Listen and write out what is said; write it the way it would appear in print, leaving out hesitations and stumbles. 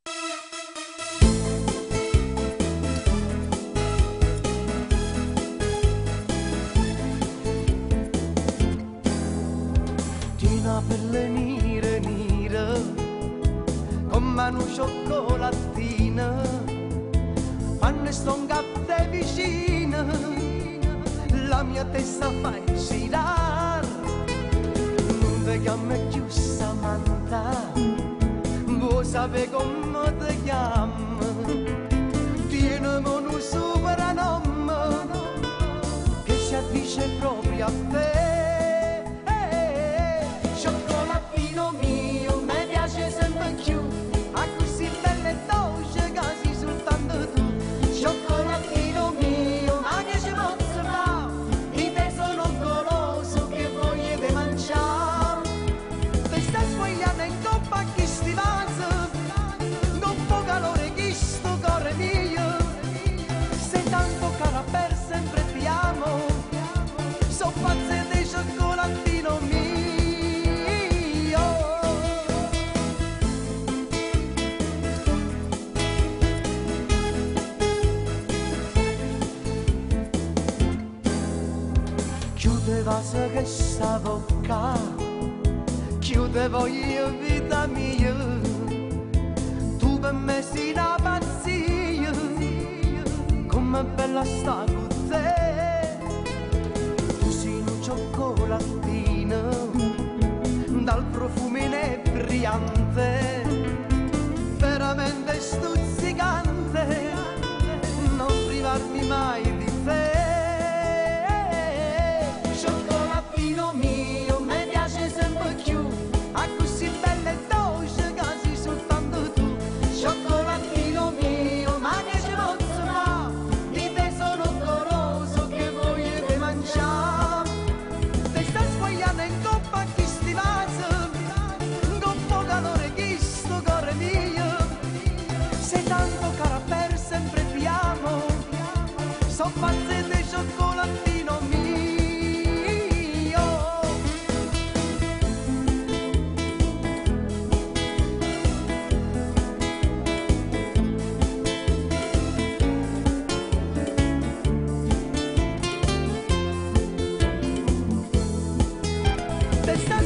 Tieni la pelle nera, come una cioccolatina, quando sto un caffè vicino, la mia testa fa girare, non ti chiami più Samantha, vuoi sapere come ti chiami, tienimi un soprannome, che si addice proprio a te. Cioccolatino mio, mi piace sempre più, a così belle e dolce che sei soltanto tu. Cioccolatino mio, ma che ci posso fare? Di te sono goloso che voglio di mangiare. Ti stai svegliando in coppa a chi sti vaso, non può calore chi sto cuore mio. Sei tanto cara per sempre ti amo, so pazza di cioccolatino mio. Chiude vaso che sa bocca, chiude voglio vita mia, tu per me sei una pazzia, come bella sta con te, tu sei un cioccolatino, dal profumo inebriante, veramente stuzzicante, non privarmi mai di te. Cioccolatino mio, mi piace sempre più, a così belle e dolce che sei soltanto tu. Cioccolatino mio, ma che ci posso fare? Di te sono goloso che voglio di mangiare. Ti stai svegliando in coppa a chi sti vaso, con poco calore chi sto cuore mio. Sei tanto cara per sempre ti amo, so pazza di cioccolatino mio. Te stai